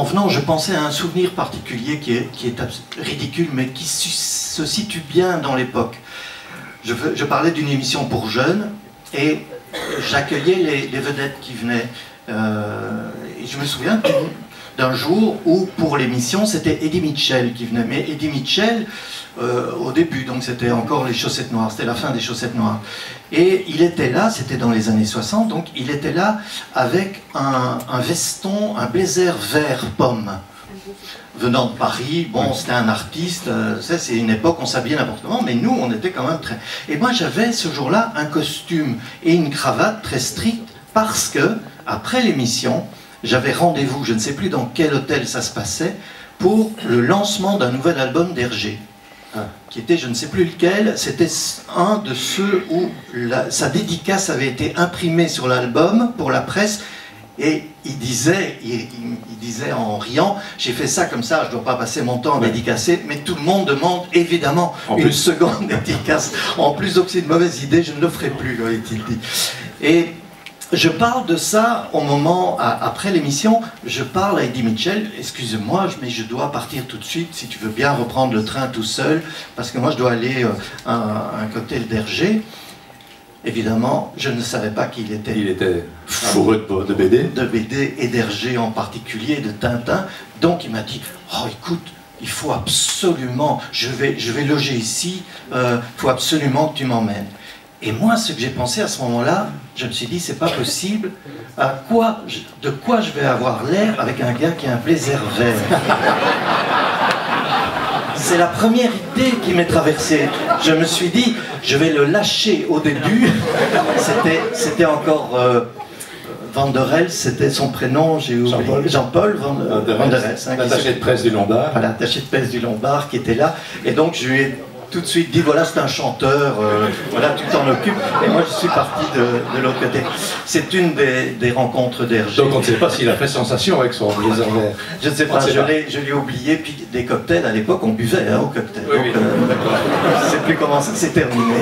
en venant, je pensais à un souvenir particulier qui est ridicule, mais qui se situe bien dans l'époque. Je parlais d'une émission pour jeunes, et j'accueillais les vedettes qui venaient. Et je me souviens d'un jour où, pour l'émission, c'était Eddie Mitchell qui venait. Mais Eddie Mitchell, au début, donc c'était encore les Chaussettes Noires, c'était la fin des Chaussettes Noires. Et il était là, c'était dans les années 60, donc il était là avec un veston, un blazer vert pomme. Venant de Paris, bon, c'était un artiste, c'est une époque, on s'habillait n'importe comment, mais nous, on était quand même très... Et moi, j'avais ce jour-là un costume et une cravate très stricte, parce que, après l'émission, j'avais rendez-vous, je ne sais plus dans quel hôtel ça se passait, pour le lancement d'un nouvel album d'Hergé, qui était, je ne sais plus lequel, c'était un de ceux où sa dédicace avait été imprimée sur l'album pour la presse. Et il disait en riant, j'ai fait ça comme ça, je ne dois pas passer mon temps à dédicacer, mais tout le monde demande évidemment une seconde dédicace. En plus, donc c'est une mauvaise idée, je ne le ferai plus, avait-il dit. Et je parle de ça au moment, après l'émission, je parle à Eddie Mitchell, excuse-moi, mais je dois partir tout de suite, si tu veux bien reprendre le train tout seul, parce que moi je dois aller à un cocktail d'Hergé. Évidemment, je ne savais pas qu'il était... Il était fourreux de BD. De BD et d'Hergé en particulier, de Tintin. Donc il m'a dit, oh écoute, il faut absolument, je vais loger ici, il faut absolument que tu m'emmènes. Et moi, ce que j'ai pensé à ce moment-là, je me suis dit, c'est pas possible, de quoi je vais avoir l'air avec un gars qui a un blazer vert. C'est la première idée qui m'est traversée. Je me suis dit, je vais le lâcher au début. C'était encore Vanderels, c'était son prénom, j'ai oublié. Jean-Paul Vanderels. L'attaché de presse du Lombard. Voilà, l'attaché de presse du Lombard qui était là. Et donc je lui ai tout de suite dit, voilà, c'est un chanteur, voilà, tu t'en occupes. Et moi, je suis parti de l'autre côté. C'est une des rencontres d'Hergé. Donc on ne sait pas s'il a fait sensation avec son blazer vert. Je ne sais pas, je l'ai oublié. Puis des cocktails, à l'époque, on buvait au cocktail. Oui, donc, je ne sais plus comment ça s'est terminé.